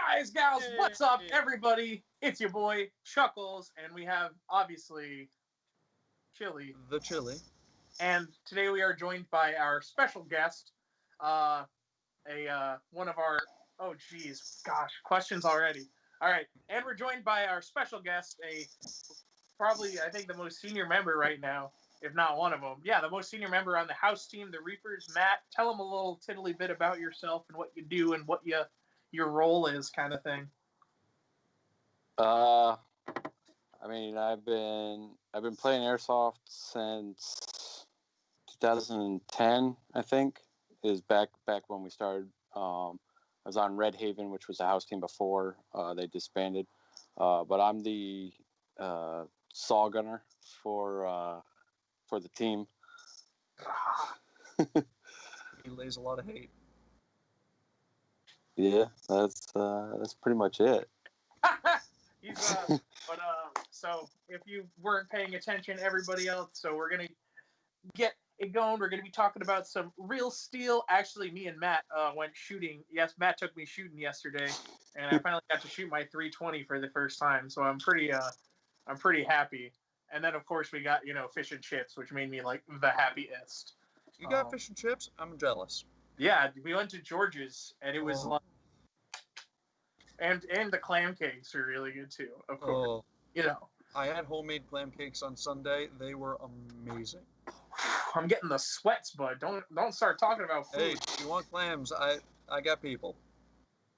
Guys, gals, what's up, everybody? It's your boy, Chuckles, and we have, obviously, Chili. The Chili. And today we are joined by our special guest, one of our, questions already. All right, and we're joined by our special guest, probably, I think, the most senior member right now, if not one of them. Yeah, the most senior member on the house team, the Reapers. Matt, tell them a little tiddly bit about yourself and what you do and what your role is, kind of thing. I've been playing Airsoft since 2010, I think, is back when we started. I was on Red Haven, which was a house team before they disbanded. But I'm the saw gunner for the team. He lays a lot of hate. Yeah, that's pretty much it. So if you weren't paying attention, everybody else, so we're gonna get it going. We're gonna be talking about some real steel. Actually, me and Matt went shooting. Yes, Matt took me shooting yesterday, and I finally got to shoot my 320 for the first time. So I'm pretty happy. And then of course we got fish and chips, which made me like the happiest. You got fish and chips? I'm jealous. Yeah, we went to George's, and it was like, and the clam cakes are really good too. Of course, I had homemade clam cakes on Sunday. They were amazing. I'm getting the sweats, bud. Don't start talking about food. Hey, if you want clams, I got people.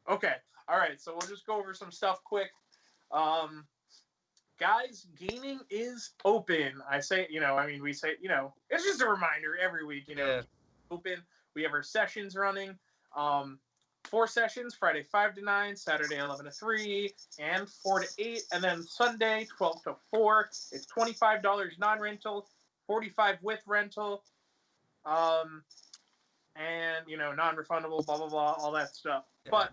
Okay, all right. So we'll just go over some stuff quick. Guys, gaming is open. We say, it's just a reminder every week. Open. We have our sessions running. 4 sessions, Friday 5 to 9, Saturday 11 to 3, and 4 to 8, and then Sunday 12 to 4. It's $25 non-rental, $45 with rental, and non-refundable, blah blah blah, all that stuff. Yeah. But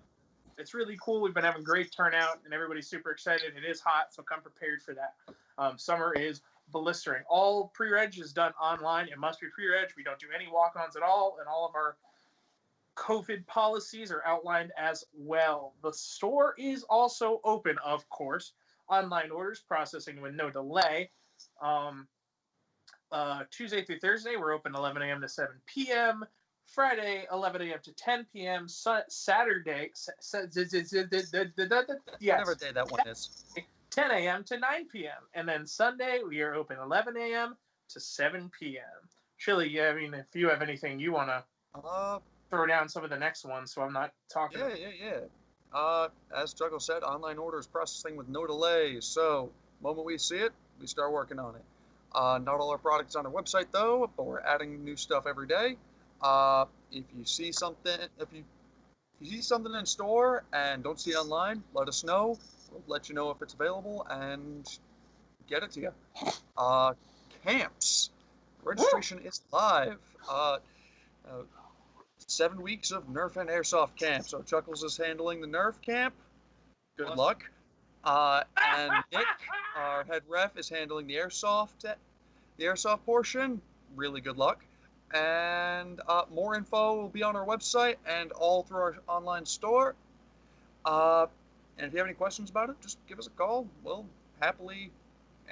it's really cool. We've been having great turnout, and everybody's super excited. It is hot, so come prepared for that. Summer is blistering. All pre-reg is done online. It must be pre-reg. We don't do any walk-ons at all, and all of our COVID policies are outlined as well. The store is also open, of course. Online orders processing with no delay. Tuesday through Thursday, we're open 11 a.m. to 7 p.m. Friday, 11 a.m. to 10 p.m. Saturday, whatever day that one is, 10 a.m. to 9 p.m. And then Sunday, we are open 11 a.m. to 7 p.m. Chili, if you have anything you want to throw down some of the next ones, so I'm not talking. Yeah. As Juggle said, online orders processing with no delay. So, the moment we see it, we start working on it. Not all our products on our website though, but we're adding new stuff every day. If you see something in store and don't see it online, let us know. We'll let you know if it's available and get it to you. Camps. Registration is live. 7 weeks of Nerf and Airsoft camp. So Chuckles is handling the Nerf camp. Good luck. And Nick, our head ref, is handling the Airsoft portion. Really good luck. And more info will be on our website and all through our online store. And if you have any questions about it, just give us a call. We'll happily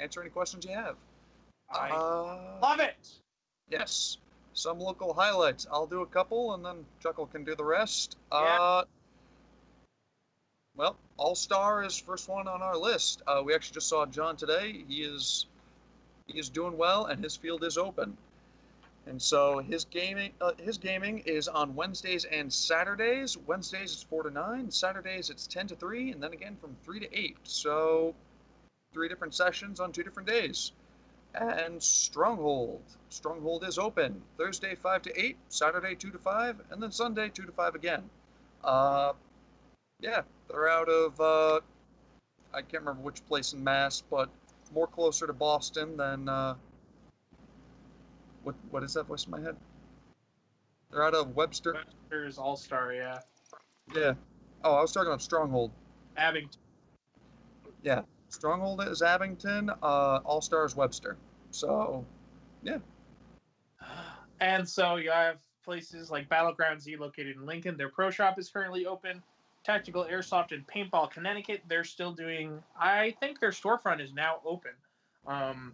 answer any questions you have. I love it. Yes. Some local highlights. I'll do a couple, and then Chuckle can do the rest. Yeah. Well, All-Star is first one on our list. We actually just saw John today. He is doing well, and his field is open. And so his gaming is on Wednesdays and Saturdays. Wednesdays it's 4 to 9. Saturdays it's 10 to 3, and then again from 3 to 8. So 3 different sessions on 2 different days. And Stronghold is open Thursday 5 to 8, Saturday 2 to 5, and then Sunday 2 to 5 again. They're out of I can't remember which place in Mass, but more closer to Boston than what is that voice in my head? They're out of Webster. Webster's All-Star, yeah. Yeah. Oh, I was talking about Stronghold. Abington. Yeah. Stronghold is Abington, All-Star is Webster. So, yeah. And so you have places like Battleground Z located in Lincoln. Their pro shop is currently open. Tactical Airsoft in Paintball, Connecticut. They're still doing, I think their storefront is now open.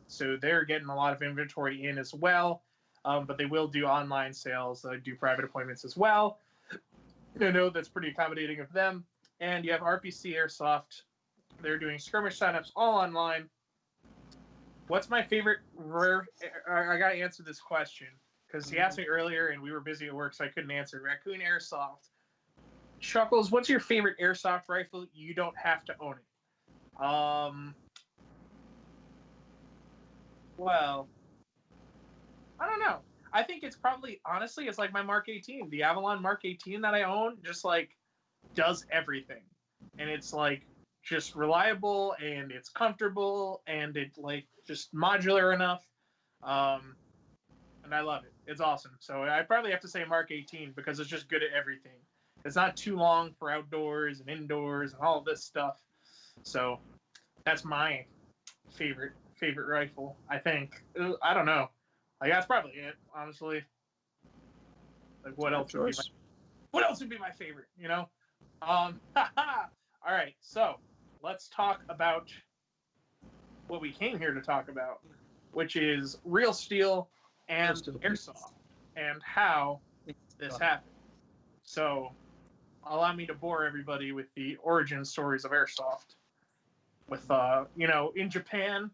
So they're getting a lot of inventory in as well. But they will do online sales. They do private appointments as well. I know that's pretty accommodating of them. And you have RPC Airsoft. They're doing skirmish signups all online. What's my favorite I got to answer this question because he asked me earlier and we were busy at work, so I couldn't answer. Raccoon Airsoft. Chuckles, what's your favorite airsoft rifle? You don't have to own it. Well, I don't know. I think it's probably, honestly, it's like my Mark 18. The Avalon Mark 18 that I own just, like, does everything. And it's, like, just reliable, and it's comfortable, and it, like, just modular enough. And I love it. It's awesome. So I probably have to say Mark 18 because it's just good at everything. It's not too long for outdoors and indoors and all of this stuff. So that's my favorite rifle, I think. I don't know. Like, that's probably it, honestly. Like, what else would be my favorite, you know? All right, so let's talk about what we came here to talk about, which is real steel and airsoft and how this happened. So allow me to bore everybody with the origin stories of airsoft. With, in Japan,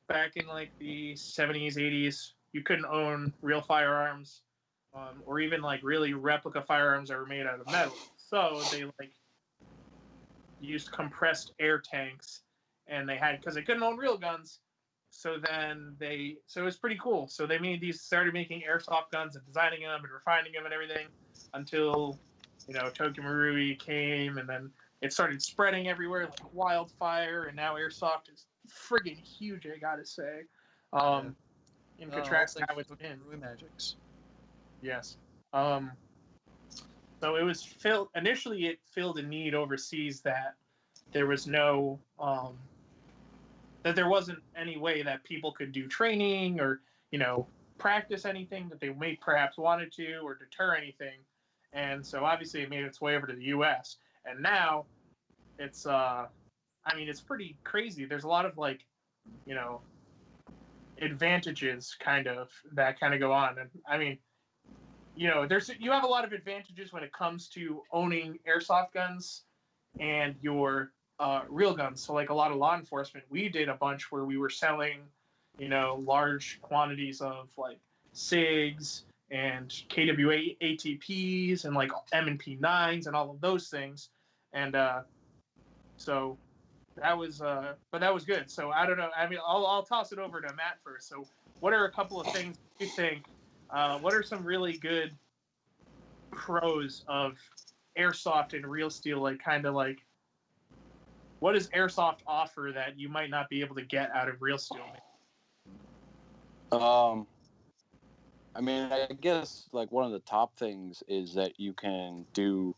back in like the 70s, 80s, you couldn't own real firearms, or even like really replica firearms that were made out of metal. So they like used compressed air tanks, and because they couldn't own real guns. So it was pretty cool. So they started making airsoft guns and designing them and refining them and everything until, Toki Marui came, and then it started spreading everywhere like wildfire, and now airsoft is friggin' huge, I gotta say. In contrast to how it's been. Magics. Yes. So it was initially it filled a need overseas that there was no, that there wasn't any way that people could do training or, practice anything that they may perhaps wanted to or deter anything. And so obviously it made its way over to the U.S. And now it's, it's pretty crazy. There's a lot of like, advantages that go on. And I mean, you have a lot of advantages when it comes to owning airsoft guns and your real guns. So like a lot of law enforcement, we did a bunch where we were selling, large quantities of like SIGs and KWA ATPs and like M&P 9s and all of those things. And so that was good. So I don't know. I mean, I'll toss it over to Matt first. So what are a couple of things you think? What are some really good pros of airsoft and real steel? Like, what does airsoft offer that you might not be able to get out of real steel? I guess like one of the top things is that you can do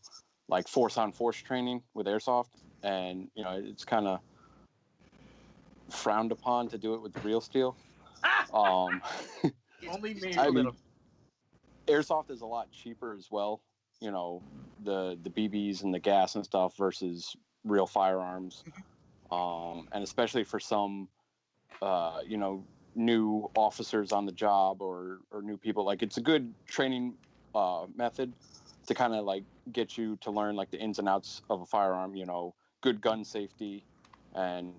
like force on force training with airsoft, and it's kind of frowned upon to do it with real steel. Only me. Airsoft is a lot cheaper as well. The BBs and the gas and stuff versus real firearms, and especially for some, new officers on the job or new people. Like, it's a good training method to kind of like get you to learn like the ins and outs of a firearm. Good gun safety and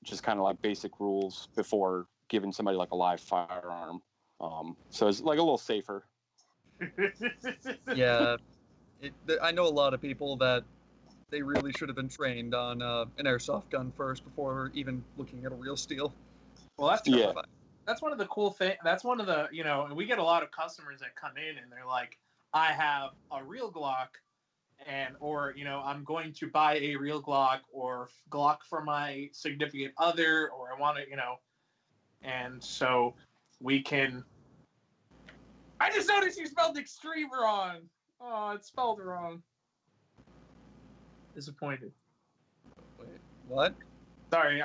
just kind of like basic rules before giving somebody like a live firearm. So it's like a little safer. Yeah, I know a lot of people that they really should have been trained on an airsoft gun first before even looking at a real steel. Well, that's one of the cool things. That's one of the, and we get a lot of customers that come in and they're like, I have a real Glock or I'm going to buy a real Glock or Glock for my significant other, or I want to, and so we can. I just noticed you spelled Ex-Streme wrong. Oh, it's spelled wrong. Disappointed. Wait, what? Sorry.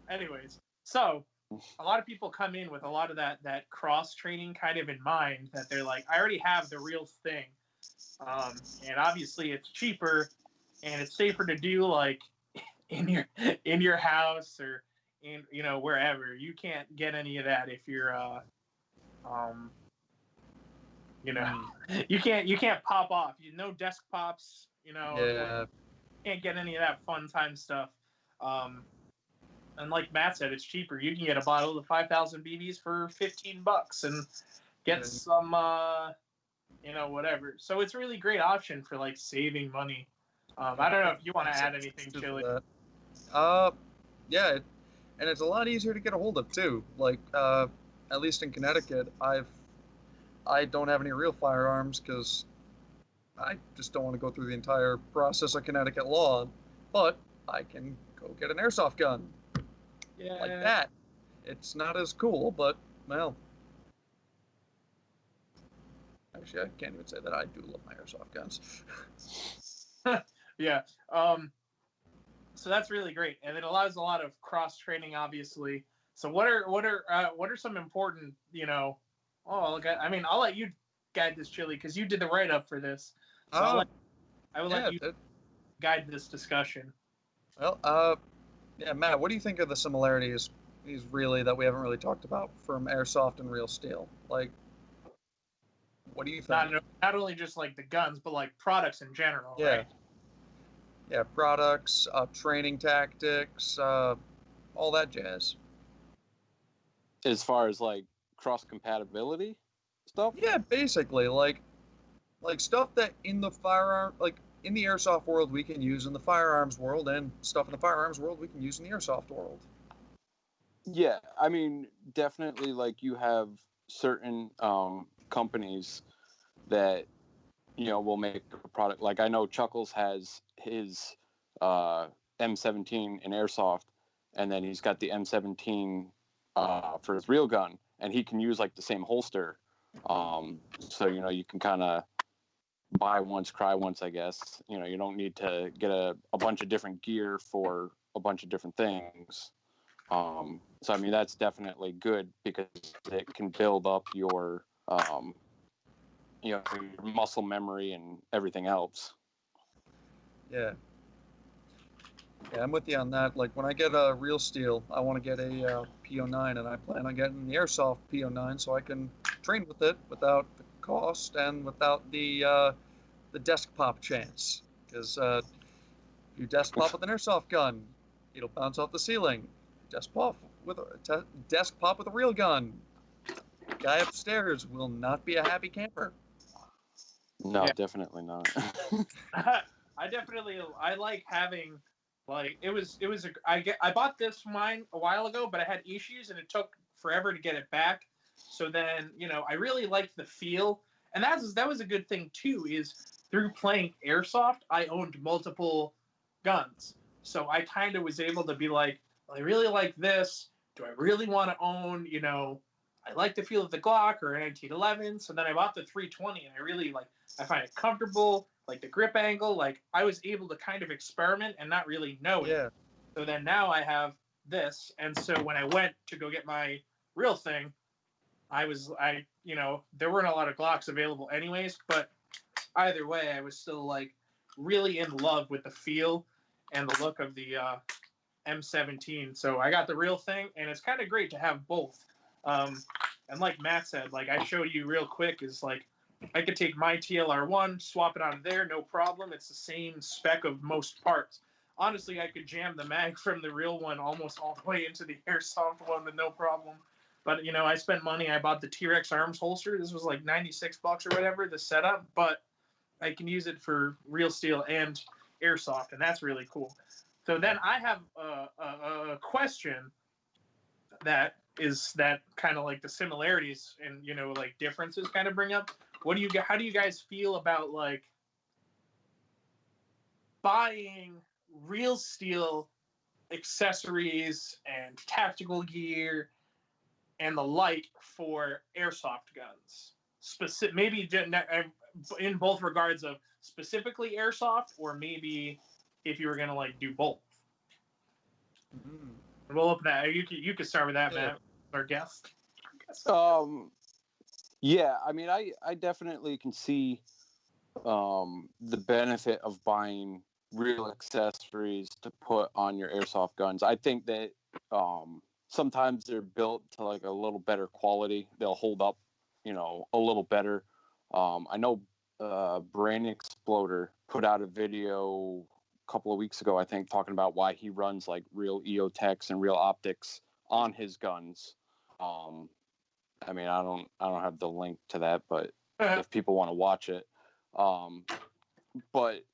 Anyways, so a lot of people come in with a lot of that cross training kind of in mind, that they're like, I already have the real thing. And obviously it's cheaper and it's safer to do like in your house or in wherever. You can't get any of that if you're you can't pop off. No desk pops. Yeah. Can't get any of that fun time stuff. And like Matt said, it's cheaper. You can get a bottle of 5,000 BBs for $15 and get some, whatever. So it's a really great option for like saving money. I don't know if you want to add anything, Chili. Yeah, and it's a lot easier to get a hold of too. Like, at least in Connecticut, I don't have any real firearms because I just don't want to go through the entire process of Connecticut law. But I can go get an airsoft gun. Yeah. Like that. It's not as cool, but well. Actually, I can't even say that I do love my airsoft guns. Yeah. So that's really great, and it allows a lot of cross training, obviously. So what are some important, I'll let you guide this, Chili, because you did the write up for this. So I will let you guide this discussion. Well, yeah, Matt, what do you think of the similarities really that we haven't really talked about from airsoft and real steel? Like, what do you think? Not only just like the guns, but like products in general. Yeah. Right? Yeah, products, training tactics, all that jazz. As far as like cross compatibility stuff? Yeah, basically, like stuff that in the firearm, like in the airsoft world, we can use in the firearms world, and stuff in the firearms world we can use in the airsoft world. Yeah, I mean, definitely. Like you have certain companies that will make a product. Like I know Chuckles has his M17 in airsoft, and then he's got the M17 for his real gun, and he can use like the same holster. So you can kind of buy once, cry once, I guess. You don't need to get a bunch of different gear for a bunch of different things. So I mean that's definitely good because it can build up your your muscle memory and everything else. Yeah, I'm with you on that. Like when I get a real steel, I want to get a PO9, and I plan on getting the airsoft PO9 so I can train with it without the cost and without the desk pop chance. Because if you desk pop with an airsoft gun, it'll bounce off the ceiling. Desk pop with a real gun. Guy upstairs will not be a happy camper. No, yeah. Definitely not. I like having, like, I bought this mine a while ago, but I had issues and it took forever to get it back. So then, I really liked the feel, and that was a good thing too, is through playing airsoft, I owned multiple guns. So I kind of was able to be like, well, I really like this. Do I really want to own, I like the feel of the Glock or an 1911. So then I bought the 320, and I really I find it comfortable, like the grip angle. Like I was able to kind of experiment and not really know it. Yeah. So then now I have this, and so when I went to go get my real thing, there weren't a lot of Glocks available anyways, but either way, I was still like really in love with the feel and the look of the M17. So I got the real thing, and it's kind of great to have both. And like Matt said, like I showed you real quick, is like I could take my TLR1, swap it on there, no problem. It's the same spec of most parts. Honestly, I could jam the mag from the real one almost all the way into the airsoft one with no problem. But I spent money. I bought the T-Rex arms holster. This was like $96 or whatever, the setup. But I can use it for real steel and airsoft, and that's really cool. So then I have a question that is that kind of like the similarities and like differences kind of bring up. How do you guys feel about like buying real steel accessories and tactical gear and the like for airsoft guns? Maybe in both regards of specifically airsoft, or maybe if you were gonna like do both. Mm-hmm. We'll open that. You could start with that, Matt, our guest. Yeah, I mean, I definitely can see the benefit of buying real accessories to put on your airsoft guns. I think that sometimes they're built to like a little better quality. They'll hold up, a little better. I know Brain Exploder put out a video a couple of weeks ago, I think, talking about why he runs like real EOTechs and real optics on his guns. I mean, I don't have the link to that, but if people want to watch it, but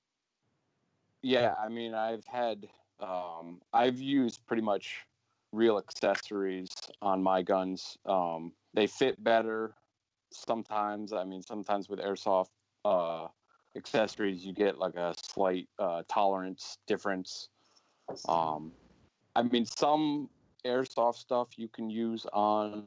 yeah, I mean, I've used pretty much real accessories on my guns. They fit better sometimes. I mean, sometimes with airsoft accessories, you get like a slight tolerance difference. I mean, some airsoft stuff you can use on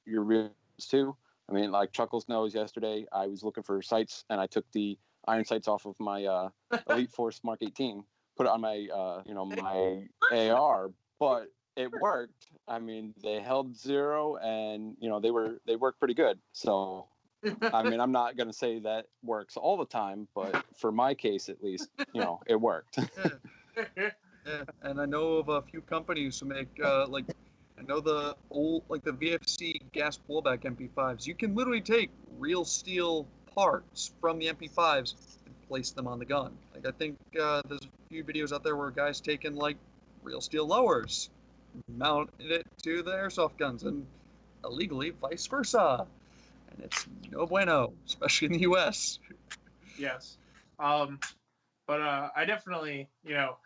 your reels too. I mean, like Chuckles knows, yesterday I was looking for sights and I took the iron sights off of my Elite Force Mark 18, put it on my my AR, but it worked. I mean, they held zero, and they worked pretty good. So, I mean, I'm not gonna say that works all the time, but for my case at least, it worked. Yeah, and I know of a few companies who make I know the old the VFC gas pullback MP5s. You can literally take real steel parts from the MP5s and place them on the gun. Like I think there's a few videos out there where guys taking like real steel lowers, mounted it to the airsoft guns, and illegally vice versa. And it's no bueno, especially in the U.S. Yes. But I definitely,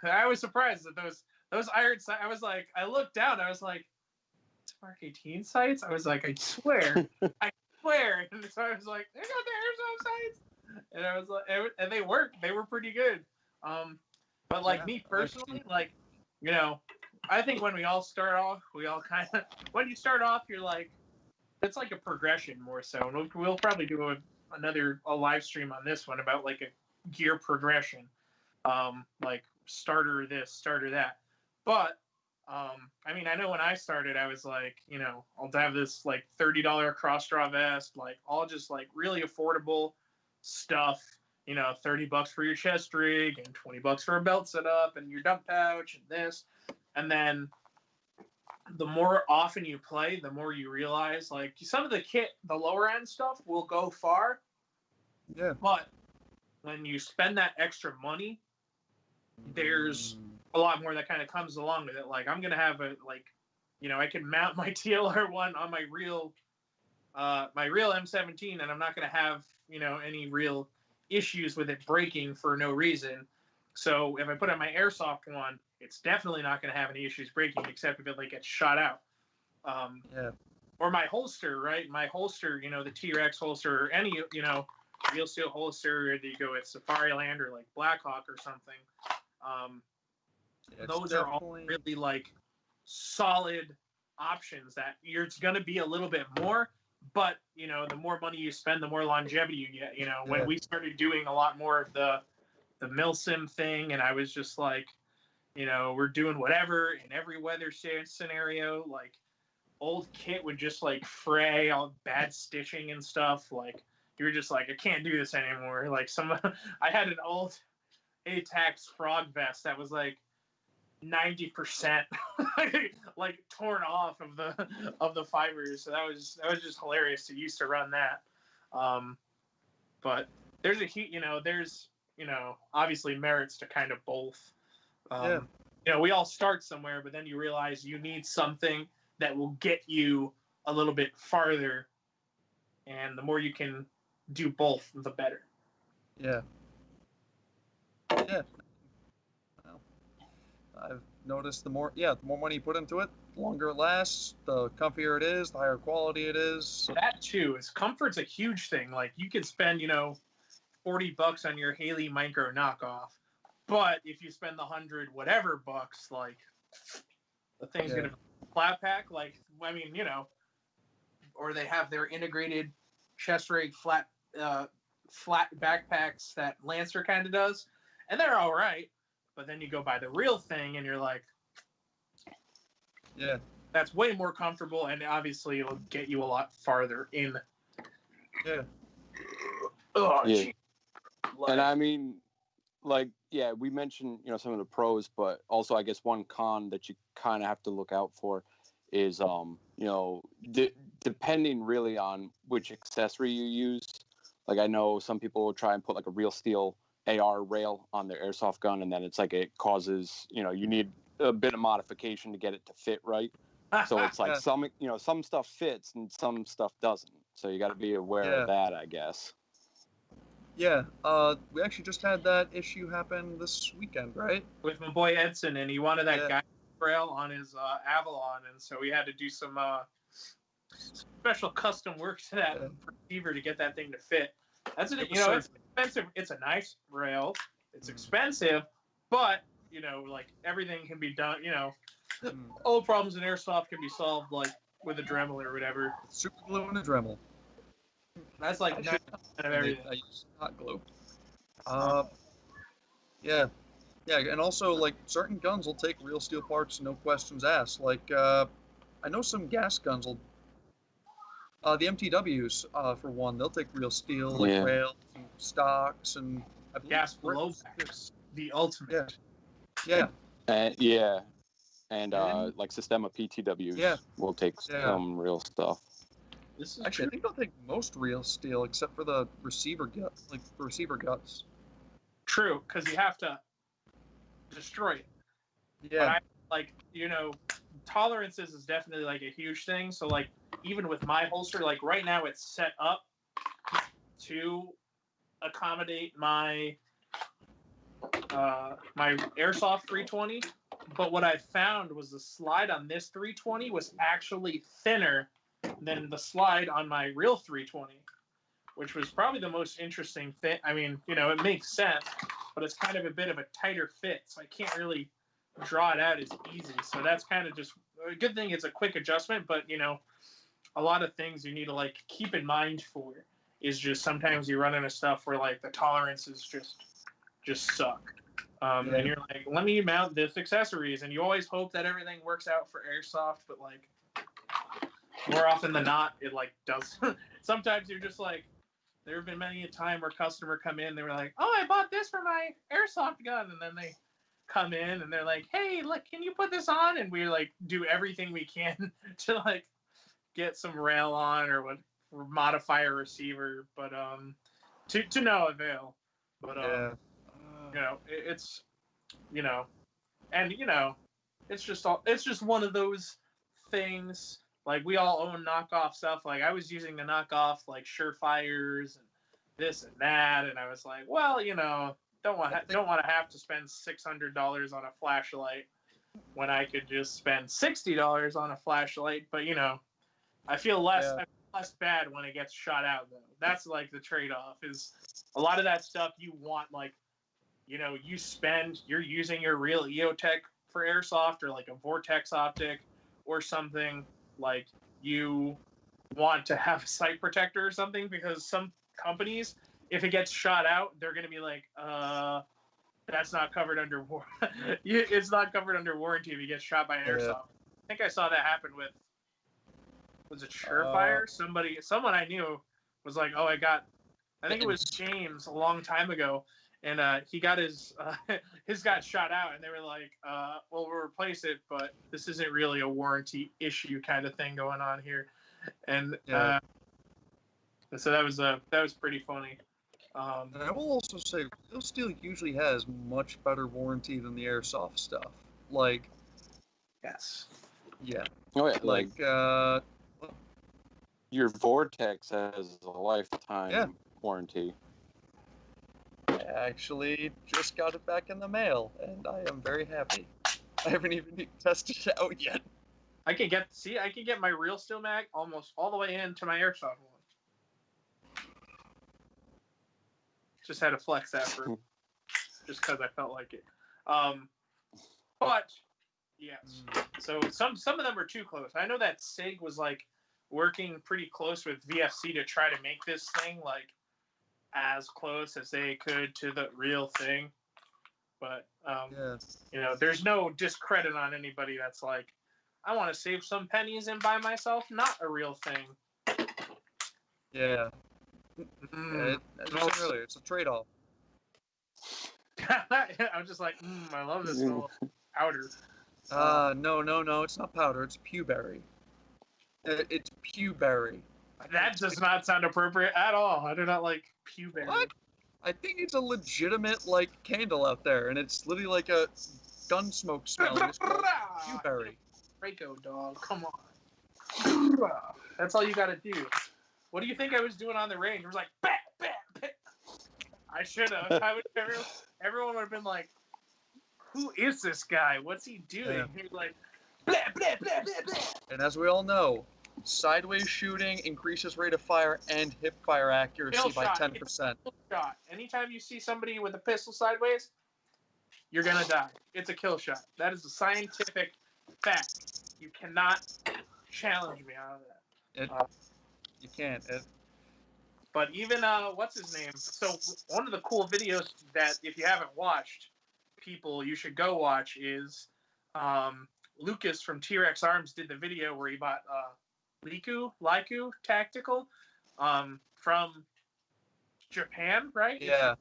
I was surprised that those iron sights. I was like, I looked down, I was like, it's Mark 18 sights. I was like, I swear. And so I was like, they got the airsoft sights, and I was like, and they worked. They were pretty good. But like me personally, like, I think when we all start off, when you start off, you're like, it's like a progression more so. And we'll probably do a live stream on this one about like a gear progression, like starter this, starter that. But I mean, I know when I started, I was like, I'll have this like $30 cross draw vest, like all just like really affordable stuff. $30 for your chest rig and $20 for a belt setup and your dump pouch and this. And then the more often you play, the more you realize like some of the the lower end stuff will go far. Yeah. But when you spend that extra money, there's a lot more that kind of comes along with it. Like I'm gonna have I can mount my TLR1 on my real M17, and I'm not gonna have any real issues with it breaking for no reason. So if I put on my airsoft one, it's definitely not gonna have any issues breaking, except if it like gets shot out. Or my holster, right? My holster, the T-Rex holster, or any real steel holster, whether you go with Safariland or like Blackhawk or something. Those are all really like solid options that it's going to be a little bit more, but the more money you spend, the more longevity you get. When we started doing a lot more of the milsim thing, and I was just like, we're doing whatever in every weather scenario. Like old kit would just like fray, all bad stitching and stuff. Like you were just like, I can't do this anymore. Like I had an old ATAX frog vest that was like 90% like torn off of the fibers. So that was just hilarious. I used to run that. But there's there's obviously merits to kind of both. We all start somewhere, but then you realize you need something that will get you a little bit farther, and the more you can do both, the better. Yeah. Well, I've noticed the more money you put into it, the longer it lasts, the comfier it is, the higher quality it is. That too is comfort's a huge thing. Like you could spend $40 on your Haley Micro knockoff, but if you spend the $100 whatever bucks, like the thing's gonna flat pack. Like I mean, or they have their integrated chest rig flat backpacks that Lancer kind of does, and they're all right. But then you go buy the real thing, and you're like, that's way more comfortable, and obviously it'll get you a lot farther in. Yeah. Oh, yeah. And I mean, like, yeah, we mentioned, some of the pros, but also I guess one con that you kind of have to look out for is, depending really on which accessory you use. Like, I know some people will try and put like a real steel AR rail on their airsoft gun, and then it's like it causes, you need a bit of modification to get it to fit right. So it's like some stuff fits and some stuff doesn't. So you got to be aware of that, I guess. Yeah, we actually just had that issue happen this weekend, right? With my boy Edson, and he wanted that guy rail on his Avalon, and so we had to do some special custom work to that receiver to get that thing to fit. That's it's expensive. It's a nice rail. It's expensive, but like everything can be done. All problems in airsoft can be solved like with a Dremel or whatever. Super glue and a Dremel. That's like 90% of everything. I use hot glue. Yeah, and also like certain guns will take real steel parts, no questions asked. Like I know some gas guns will. The MTWs, for one, they'll take real steel, like rails and stocks and gas blowbacks, the ultimate. Yeah. And like Systema PTWs will take some real stuff. This is actually, I think they'll take most real steel except for the receiver guts. True, because you have to destroy it. Yeah. But tolerances is definitely like a huge thing. So like even with my holster, like right now it's set up to accommodate my my Airsoft 320. But what I found was the slide on this 320 was actually thinner than the slide on my real 320, which was probably the most interesting thing. I mean, it makes sense, but it's kind of a bit of a tighter fit, so I can't really draw it out as easy. So that's kind of just a good thing. It's a quick adjustment, but a lot of things you need to like keep in mind for is just sometimes you run into stuff where like the tolerances just suck. And you're like, let me mount this accessories, and you always hope that everything works out for airsoft, but like more often than not, it like does. Sometimes you're just like, there have been many a time where customer come in, they were like, oh, I bought this for my airsoft gun, and then they come in and they're like, hey, look, can you put this on? And we like do everything we can to like get some rail on or modify a receiver, but to no avail. But it's it's just one of those things. Like we all own knockoff stuff. Like I was using the knockoff like Surefires and this and that, and I was like, well, don't want to have to spend $600 on a flashlight when I could just spend $60 on a flashlight. But I feel less bad when it gets shot out though. That's like the trade-off. Is a lot of that stuff you want, like you're using your real EOTech for airsoft or like a Vortex optic or something, like you want to have a sight protector or something, because some companies, if it gets shot out, they're going to be like, that's not covered under it's not covered under warranty if you get shot by an airsoft. I think I saw that happen with, was it Surefire? Someone I knew was like, oh, I think it was James a long time ago, and he got his got shot out, and they were like, well, we'll replace it, but this isn't really a warranty issue kind of thing going on here. And so that was pretty funny. And I will also say, Real Steel usually has much better warranty than the airsoft stuff. Like, yes, yeah. Oh yeah, like your Vortex has a lifetime warranty. I actually just got it back in the mail, and I am very happy. I haven't even tested it out yet. I can get my Real Steel mag almost all the way into my airsoft one. Just had to flex that for just because I felt like it. But yes, so some of them are too close. I know that SIG was like working pretty close with VFC to try to make this thing like as close as they could to the real thing. But there's no discredit on anybody that's like, I want to save some pennies and buy myself not a real thing. Yeah. As you said earlier, it's a trade-off. I'm just like, I love this little powder. No, it's not powder. It's pewberry. It's pewberry. That does not sound appropriate at all. I do not like pewberry. What? I think it's a legitimate like candle out there, and it's literally like a gun smoke smell. And it's called pewberry. Draco, dog, come on. That's all you gotta do. What do you think I was doing on the range? I was like, bat, bat, bat. I should have. Everyone would have been like, who is this guy? What's he doing? Yeah. He was like, blah, blah, blah, blah, blah. And as we all know, sideways shooting increases rate of fire and hip fire accuracy by 10%. Shot. Anytime you see somebody with a pistol sideways, you're gonna die. It's a kill shot. That is a scientific fact. You cannot challenge me on that. You can't. But even what's his name? So one of the cool videos that if you haven't watched, people you should go watch is Lucas from T-Rex Arms did the video where he bought Laiku Tactical from Japan, right? Yeah.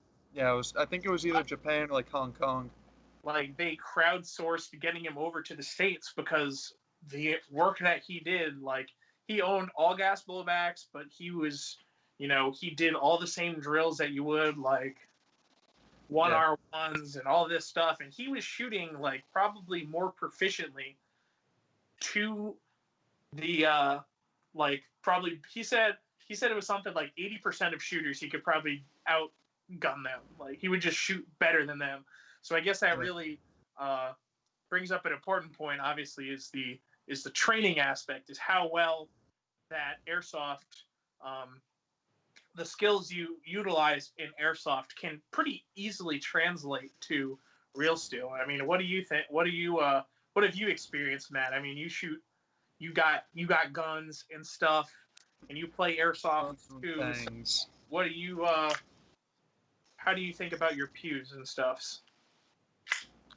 I think it was either Japan or like Hong Kong. Like they crowdsourced getting him over to the States because the work that he did, like he owned all gas blowbacks, but he was, he did all the same drills that you would, like 1R1s and all this stuff, and he was shooting like probably more proficiently to the probably he said it was something like 80% of shooters he could probably outgun them. Like he would just shoot better than them. So I guess that really brings up an important point. Obviously, is the training aspect, is how well that airsoft, the skills you utilize in airsoft can pretty easily translate to real steel. I mean, what do you think? What have you experienced, Matt? I mean, you got guns and stuff, and you play airsoft too. Things. What do you how do you think about your pews and stuffs?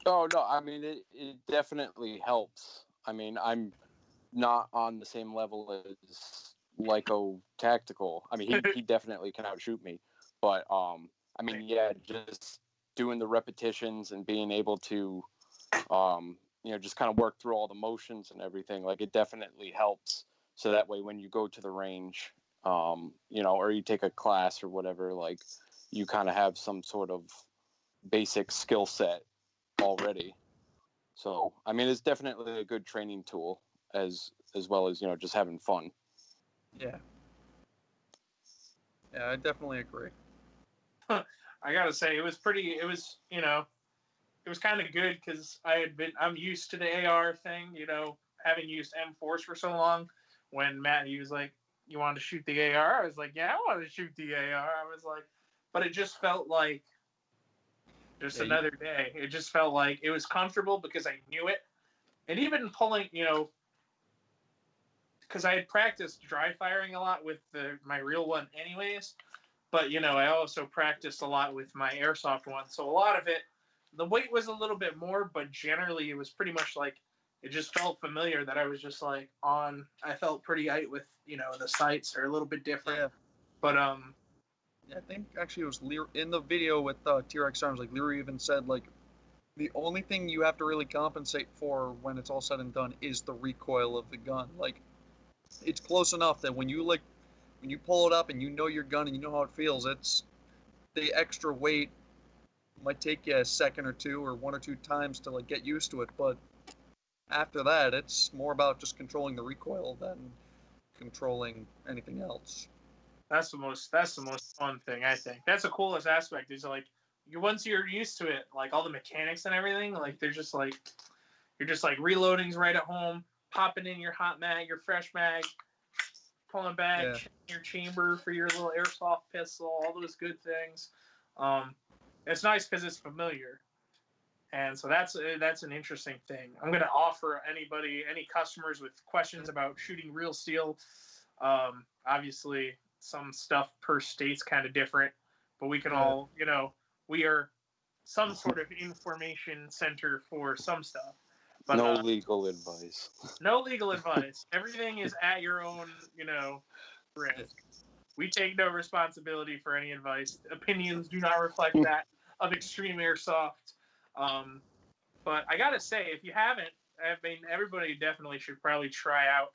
Oh no, I mean it definitely helps. I mean, I'm not on the same level as Lyco Tactical. I mean, he definitely can outshoot me, but I mean, yeah, just doing the repetitions and being able to just kind of work through all the motions and everything, like it definitely helps. So that way, when you go to the range, or you take a class or whatever, like you kind of have some sort of basic skill set already. So, I mean, it's definitely a good training tool as well as, just having fun. Yeah, I definitely agree. I gotta say, it was kind of good because I'm used to the AR thing, having used M4s for so long. When Matt, he was like, you want to shoot the AR? I was like, yeah, I want to shoot the AR. I was like, but it just felt like just another day. It just felt like it was comfortable because I knew it. And even pulling, because I had practiced dry firing a lot with my real one anyways. But, I also practiced a lot with my airsoft one. So a lot of it, the weight was a little bit more, but generally it was pretty much like, it just felt familiar that I was just like I felt pretty light with, the sights are a little bit different. Yeah. But, I think actually it was Lear in the video with T-Rex Arms, like Lear even said, like, the only thing you have to really compensate for when it's all said and done is the recoil of the gun. Like, it's close enough that when you pull it up and you know your gun and you know how it feels, it's the extra weight might take you a second or two or one or two times to like get used to it, but after that it's more about just controlling the recoil than controlling anything else. That's the most fun thing, I think. That's the coolest aspect is like once you're used to it, like all the mechanics and everything, like they're just like you're just like reloading's right at home, popping in your hot mag, your fresh mag, pulling back your chamber for your little airsoft pistol, all those good things. It's nice because it's familiar, and so that's an interesting thing. I'm gonna offer any customers with questions about shooting real steel. Obviously, some stuff per state's kind of different, but we can all, we are some sort of information center for some stuff. But, no legal advice. No legal advice. Everything is at your own, risk. We take no responsibility for any advice. Opinions do not reflect that of Extreme Airsoft. But I gotta say, if you haven't, I mean, everybody definitely should probably try out.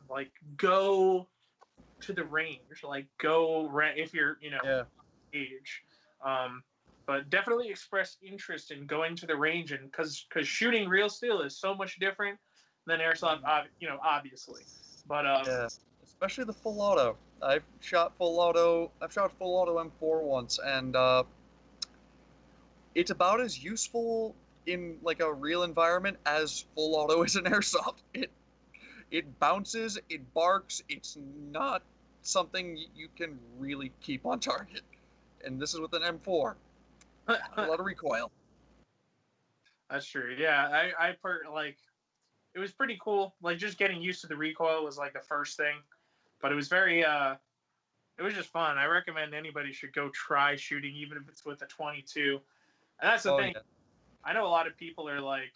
Like, go to the range. Like, if you're, age. But definitely express interest in going to the range, and because shooting real steel is so much different than airsoft, obviously. But yeah, especially the full auto. I've shot full auto M4 once, and it's about as useful in like a real environment as full auto is in airsoft. It bounces, it barks. It's not something you can really keep on target, and this is with an M4. A lot of recoil. That's true. Yeah, like, it was pretty cool. Like, just getting used to the recoil was like the first thing, but it was very it was just fun. I recommend anybody should go try shooting, even if it's with a 22. And that's the thing. Yeah. I know a lot of people are like,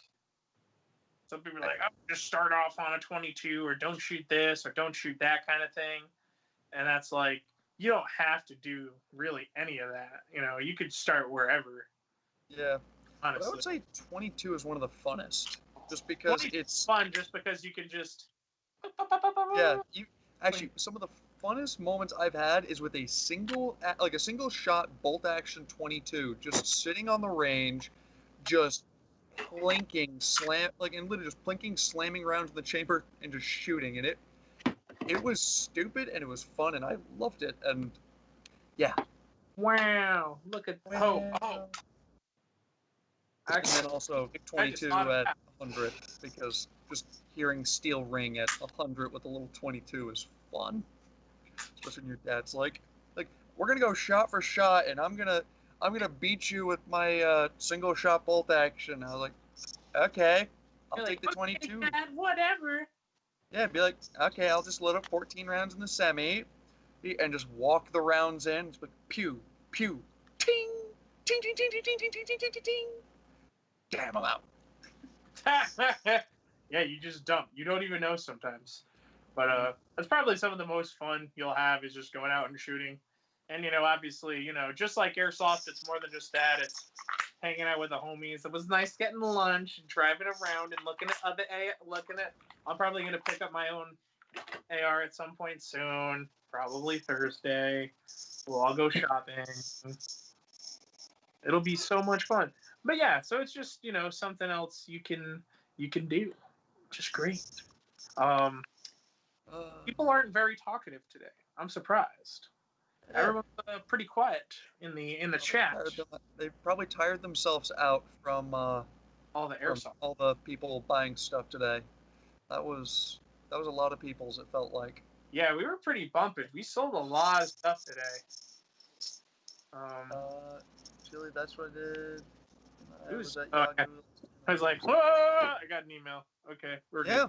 some people are like, oh, just start off on a 22, or don't shoot this, or don't shoot that kind of thing. And that's like, you don't have to do really any of that. You could start wherever. Yeah. Honestly. But I would say 22 is one of the funnest, just because it's fun. Just because you can just. Yeah. Some of the funnest moments I've had is with a single shot bolt action 22, just sitting on the range, just plinking, literally just plinking, slamming rounds in the chamber and just shooting. And it was stupid and it was fun and I loved it. And yeah. Wow! Look at oh. And then also 22 at 100, because just hearing steel ring at 100 with a little 22 is fun. Especially when your dad's like, we're gonna go shot for shot, and I'm gonna beat you with my single shot bolt action. I was like, okay, I'll take the 22. Okay, Dad, whatever. Yeah, be like, okay, I'll just load up 14 rounds in the semi, and just walk the rounds in. Just like, pew, pew, ting, ting, ting, ting, ting, ting, ting, ting, ting, ting, ting. Damn, I'm out. Yeah, you just dump. You don't even know sometimes. But that's probably some of the most fun you'll have, is just going out and shooting. And, obviously, just like airsoft, it's more than just that. It's hanging out with the homies. It was nice getting lunch and driving around and looking at I'm probably going to pick up my own AR at some point soon, probably Thursday. We'll all go shopping. It'll be so much fun. But yeah, so it's just, something else you can do, which is great. People aren't very talkative today. I'm surprised. Yeah. Everyone's pretty quiet in the chat. They probably tired themselves out from all the airsoft, all the people buying stuff today. That was a lot of people's. It felt like. Yeah, we were pretty bumping. We sold a lot of stuff today. Chili, that's what I did. I was like, whoa! I got an email. Okay, we're good.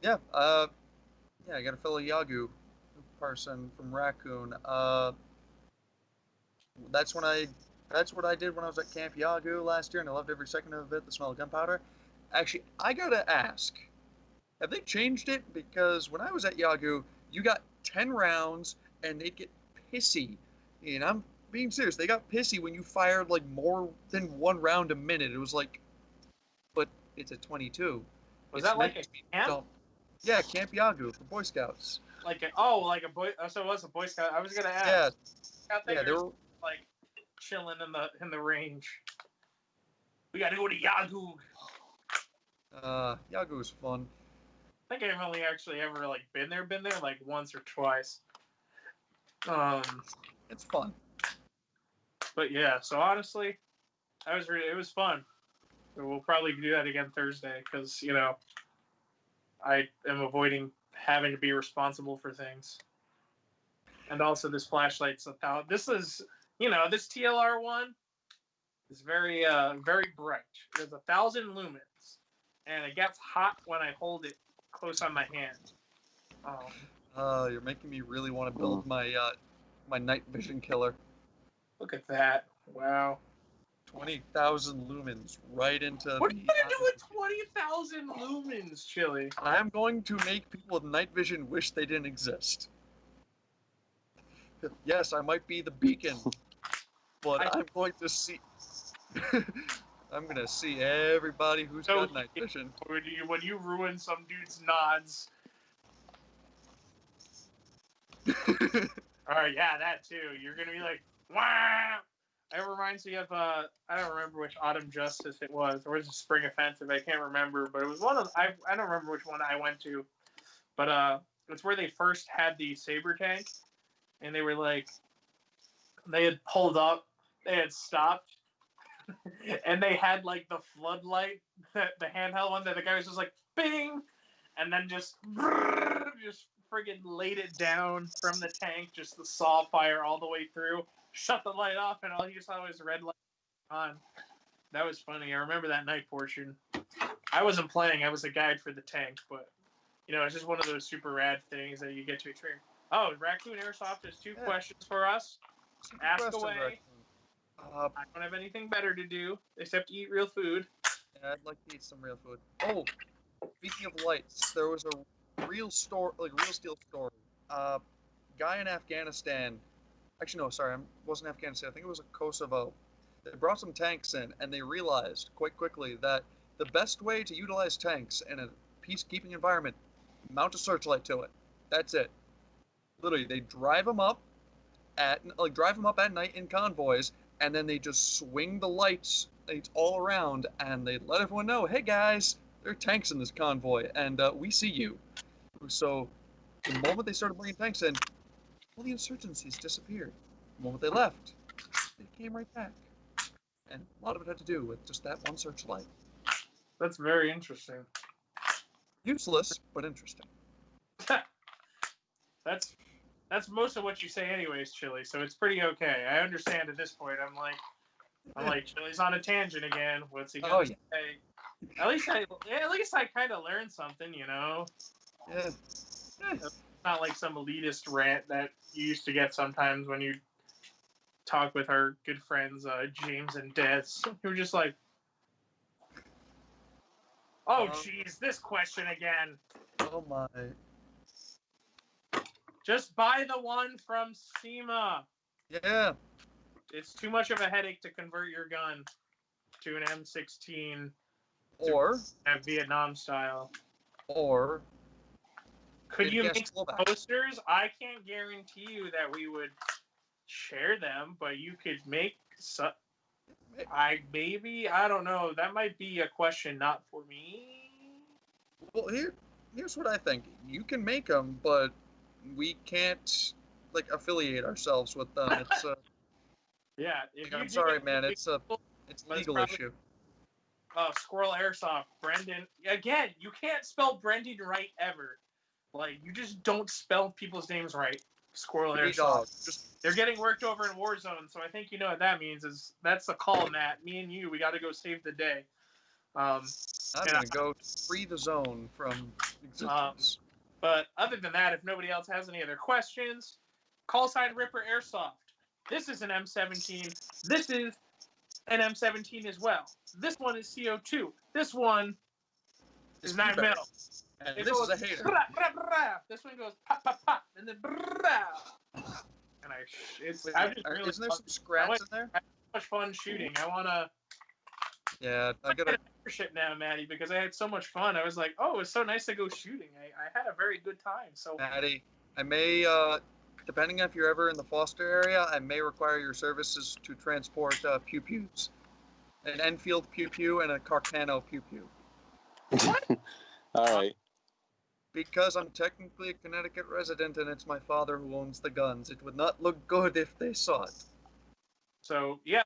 Yeah. I got a fellow Yagoo person from Raccoon. That's what I did when I was at Camp Yagoo last year, and I loved every second of it. The smell of gunpowder. Actually, I gotta ask, have they changed it? Because when I was at Yagoo, you got 10 rounds, and they'd get pissy. And I'm being serious. They got pissy when you fired like more than one round a minute. It was like, but it's a 22. Was that like a camp? Yeah, Camp Yagoo for Boy Scouts. Like a boy. So it was a Boy Scout. I was gonna ask. Yeah. They were like chilling in the range. We gotta go to Yagoo. Yagoo is fun. I think I've only actually ever like been there like once or twice. It's fun. But yeah, so honestly, it was fun. We'll probably do that again Thursday, because I am avoiding having to be responsible for things. And also, this flashlight's this is this TLR one is very very bright. There's 1,000 lumens, and it gets hot when I hold it close on my hand. You're making me really want to build my my night vision killer. Look at that! Wow. 20,000 lumens right into. What are you gonna do with 20,000 lumens, Chili? I'm going to make people with night vision wish they didn't exist. Yes, I might be the beacon. but I'm going to see. I'm gonna see everybody who's got night vision. When you ruin some dude's nods. All right, yeah, that too. You're gonna be like, wow. It reminds me of I don't remember which Autumn Justice it was, or was it Spring Offensive? I can't remember, but it was one of I don't remember which one I went to, but it's where they first had the Saber tank, and they were like, they had pulled up, they had stopped, and they had like the floodlight, the handheld one that the guy was just like, bing, and then just friggin' laid it down from the tank, just the saw fire all the way through, shut the light off, and all you saw was red light on. That was funny. I remember that night portion. I wasn't playing. I was a guide for the tank, but, it's just one of those super rad things that you get to experience. Oh, Raccoon Airsoft has two questions for us. Ask away. I don't have anything better to do except eat real food. Yeah, I'd like to eat some real food. Oh, speaking of lights, there was a real steel story. Guy in Afghanistan. Actually, no, sorry, it wasn't Afghanistan. I think it was Kosovo. They brought some tanks in, and they realized quite quickly that the best way to utilize tanks in a peacekeeping environment, mount a searchlight to it. That's it. Literally, they drive them up at night in convoys, and then they just swing the lights all around, and they let everyone know, hey guys, there are tanks in this convoy, and we see you. So the moment they started bringing tanks in, all the insurgencies disappeared. The moment they left, they came right back. And a lot of it had to do with just that one searchlight. That's very interesting. Useless, but interesting. That's most of what you say anyways, Chili, so it's pretty okay. I understand at this point. I'm like, Chili's on a tangent again. What's he gonna say? At least I kind of learned something, Yeah. It's not like some elitist rant that you used to get sometimes when you talk with our good friends James and Des. Who were just like, oh jeez, this question again. Oh my. Just buy the one from SEMA. Yeah. It's too much of a headache to convert your gun to an M16 or at Vietnam style. Or could you make posters? I can't guarantee you that we would share them, but you could make some. I don't know. That might be a question not for me. Well, here's what I think. You can make them, but we can't affiliate ourselves with them. It's yeah. I'm sorry, man. It's a legal issue. Squirrel Airsoft, Brendan. Again, you can't spell Brendan right ever. You just don't spell people's names right. Squirrel Airsoft. They're getting worked over in Warzone, so I think you know what that means. That's the call, Matt. Me and you, we got to go save the day. I'm gonna go free the zone from existence. But other than that, if nobody else has any other questions, call sign Ripper Airsoft. This is an M17. This is an M17 as well. This one is CO2. This one is 9mm. And this is a hater. Brah, brah, brah. This one goes pop, pop, pop, and then brah. And isn't there some scraps in there? I had so much fun shooting. I wanna. Yeah, I gotta. Membership now, Maddie, because I had so much fun. I was like, oh, it's so nice to go shooting. I had a very good time. So, Maddie, I may, depending if you're ever in the Foster area, I may require your services to transport pew-pews. An Enfield pew-pew and a Carcano pew-pew. All right. Because I'm technically a Connecticut resident and it's my father who owns the guns. It would not look good if they saw it. So, yeah.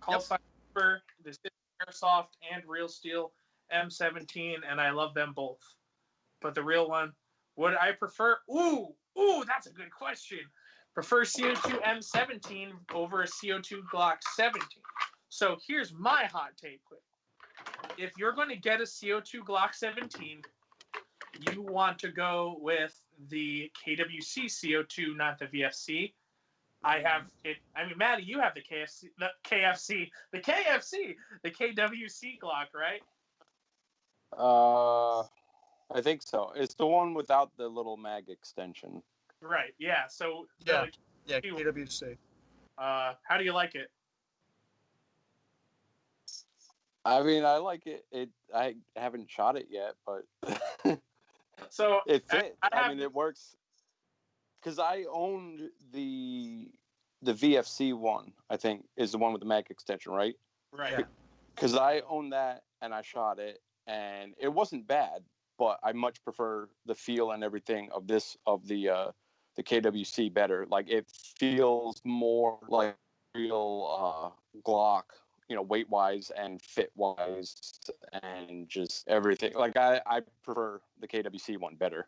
Call sign for this is Airsoft and Real Steel M17, and I love them both. But the real one, would I prefer? Ooh, that's a good question. Prefer CO2 M17 over a CO2 Glock 17. So here's my hot take. If you're going to get a CO2 Glock 17, you want to go with the KWC CO2, not the VFC. I have it. I mean, Maddie, you have the KWC Glock, right? I think so. It's the one without the little mag extension. Right. Yeah. So Yeah, KWC. How do you like it? I mean, I like it. I haven't shot it yet, but So it fits. I mean, it works. Because I owned the VFC one, I think, is the one with the mag extension, right? Right. Because I owned that and I shot it, and it wasn't bad, but I much prefer the feel and everything of the KWC better. Like, it feels more like real Glock, weight wise and fit wise and just everything. Like, I prefer the KWC one better.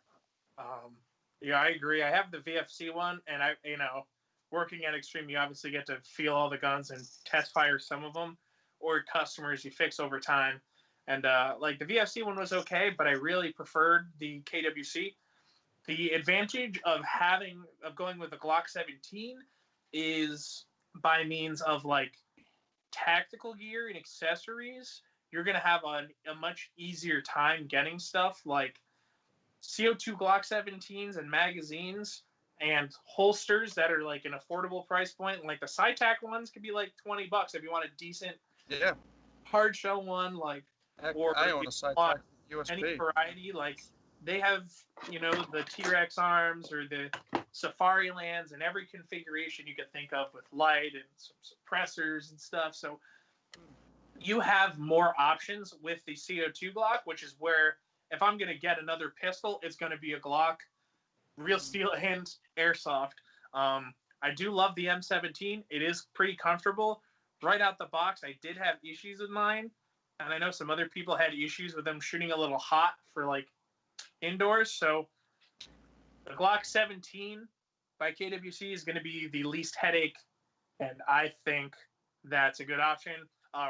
Yeah, I agree. I have the VFC one, and working at Ex-Streme, you obviously get to feel all the guns and test fire some of them, or customers you fix over time. And like the VFC one was okay, but I really preferred the KWC. The advantage of going with the Glock 17 is by means of like tactical gear and accessories. You're gonna have a much easier time getting stuff like CO2 Glock 17s and magazines and holsters that are like an affordable price point. Like the SciTac ones could be like $20 if you want a decent hard shell one. Like, or I own a SciTac USP. Any variety, like they have, the T-Rex arms or the Safari Lands and every configuration you could think of with light and some suppressors and stuff. So you have more options with the CO2 Glock, which is where if I'm going to get another pistol, it's going to be a Glock, real steel and airsoft. I do love the M17. It is pretty comfortable. Right out the box, I did have issues with mine, and I know some other people had issues with them shooting a little hot for like indoors. So the Glock 17 by KWC is going to be the least headache, and I think that's a good option.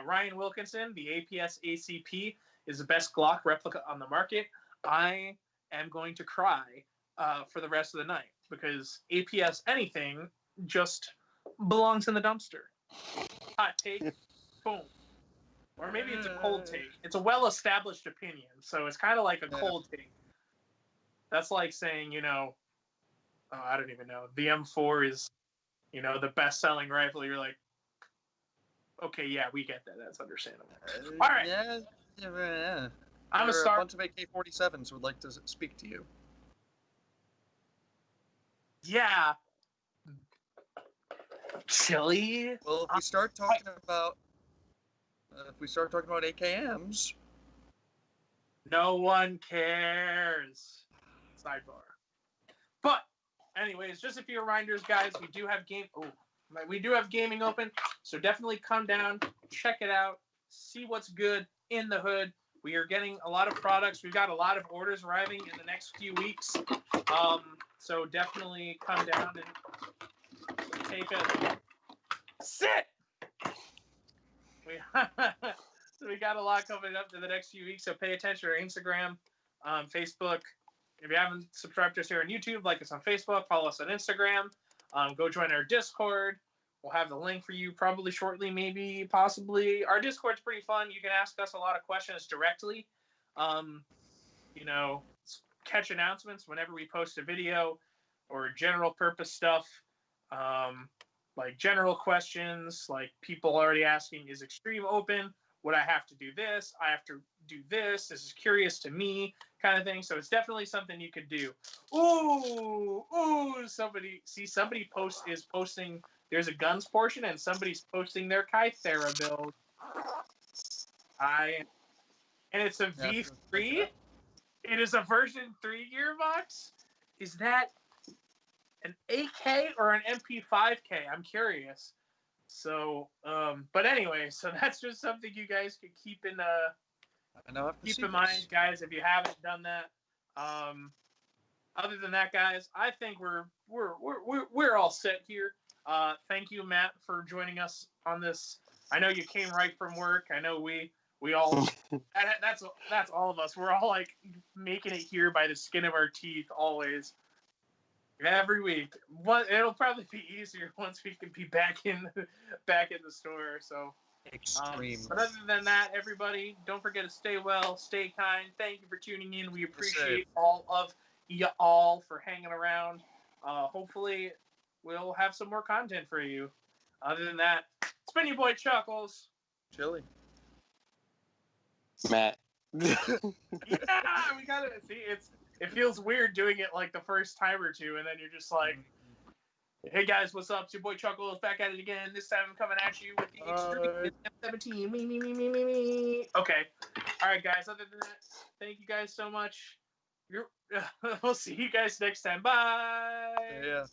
Ryan Wilkinson, the APS ACP, is the best Glock replica on the market. I am going to cry for the rest of the night because APS anything just belongs in the dumpster. Hot take, boom. Or maybe it's a cold take. It's a well-established opinion, so it's kind of like a cold take. That's like saying, I don't even know. The M4 is, the best-selling rifle. You're like, okay, yeah, we get that. That's understandable. All right. Yeah. I'm a start. A bunch of AK-47s would like to speak to you. Yeah. Chili. Well, if we start talking about AKMs, no one cares. Sidebar. But, anyways, just a few reminders, guys. We do have gaming open, so definitely come down, check it out, see what's good in the hood. We are getting a lot of products. We've got a lot of orders arriving in the next few weeks. So definitely come down and take a sit. So we got a lot coming up in the next few weeks. So pay attention to our Instagram, Facebook. If you haven't subscribed to us here on YouTube, like us on Facebook, follow us on Instagram. Go join our Discord. We'll have the link for you probably shortly, maybe, possibly. Our Discord's pretty fun. You can ask us a lot of questions directly. Catch announcements whenever we post a video or general purpose stuff. Like general questions, like people already asking, is Ex-Streme open? Would I have to do this? I have to do this. This is curious to me, kind of thing. So it's definitely something you could do. Ooh, somebody is posting. There's a guns portion, and somebody's posting their Kythera build. And it's a V3. It is a version 3 gearbox. Is that an AK or an MP5K? I'm curious. So, but anyway, so that's just something you guys could keep in mind, guys, if you haven't done that. Other than that, guys, I think we're all set here. Thank you, Matt, for joining us on this. I know you came right from work. I know we all that's all of us. We're all like making it here by the skin of our teeth always. Every week. It'll probably be easier once we can be back in the store. So Ex-Streme. But other than that, everybody, don't forget to stay well, stay kind. Thank you for tuning in. We appreciate all of y'all for hanging around. Hopefully we'll have some more content for you. Other than that, it's been your boy Chuckles. Chili. Matt. Yeah, we gotta see. It feels weird doing it like the first time or two, and then you're just like, "Hey guys, what's up? It's your boy Chuckles back at it again. This time I'm coming at you with the Ex-Streme M17. Me. Okay, all right, guys. Other than that, thank you guys so much. We'll see you guys next time. Bye. Yeah.